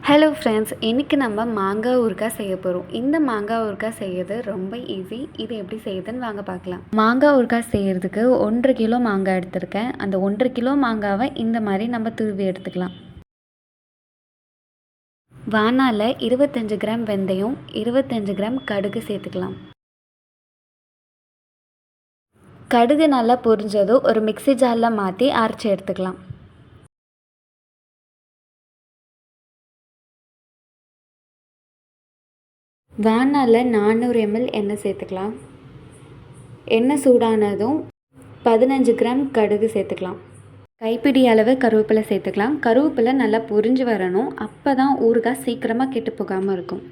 Hello friends, இன்றைக்கி நம்ம மாங்காய் ஊறுகாய் செய்ய போகிறோம். இந்த மாங்காய் ஊறுகாய் செய்யறது ரொம்ப ஈஸி. இது எப்படி செய்யுதுன்னு வாங்க பார்க்கலாம். மாங்காய் ஊறுகாய் செய்கிறதுக்கு 1.5 கிலோ மாங்காய் எடுத்திருக்கேன். அந்த 1.5 கிலோ மாங்காவை இந்த மாதிரி நம்ம துருவி எடுத்துக்கலாம். வாணலியில் 25 கிராம் வெந்தயம், 25 கிராம் கடுகு சேர்த்துக்கலாம். கடுகு நல்லா பொரிஞ்சதும் ஒரு மிக்ஸி ஜாரில் மாற்றி அரைச்சி எடுத்துக்கலாம். வாணலியில் 400 ml எண்ணெய் சேர்த்துக்கலாம். எண்ணெய் சூடானதும் 15 கிராம் கடுகு சேர்த்துக்கலாம். கைப்பிடி அளவு கருவேப்பிலை சேர்த்துக்கலாம். கருவேப்பிலை நல்லா பொரிஞ்சு வரணும். அப்போ தான் ஊறுகாய் சீக்கிரமாக கெட்டு போகாமல் இருக்கும்.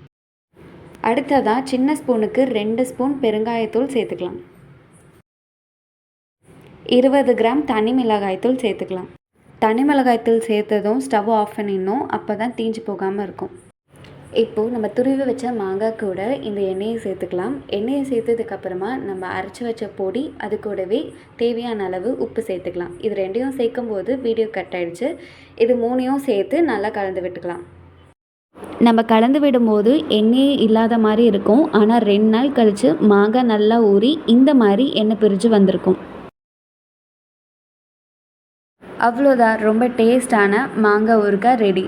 அடுத்ததாக சின்ன ஸ்பூனுக்கு 2 ஸ்பூன் பெருங்காயத்தூள் சேர்த்துக்கலாம். 20 கிராம் தனி மிளகாய்த்தூள் சேர்த்துக்கலாம். தனி மிளகாய்த்தூள் சேர்த்ததும் ஸ்டவ் ஆஃப் பண்ணிடணும். அப்போ தான் தீஞ்சு போகாமல் இருக்கும். இப்போது நம்ம துருவி வச்ச மாங்காய் கூட இந்த எண்ணெயை சேர்த்துக்கலாம். எண்ணெயை சேர்த்ததுக்கப்புறமா நம்ம அரைச்சி வச்ச பொடி, அது கூடவே தேவையான அளவு உப்பு சேர்த்துக்கலாம். இது ரெண்டையும் சேர்க்கும் போது வீடியோ கட் ஆகிடுச்சு. இது 3ஐயும் சேர்த்து நல்லா கலந்து விட்டுக்கலாம். நம்ம கலந்து விடும்போது எண்ணெயே இல்லாத மாதிரி இருக்கும். ஆனால் 2 நாள் கழித்து மாங்காய் நல்லா ஊறி இந்த மாதிரி எண்ணெய் பிரிஞ்சு வந்திருக்கும். அவ்வளோதான், ரொம்ப டேஸ்டான மாங்காய் ஊறுகாய் ரெடி.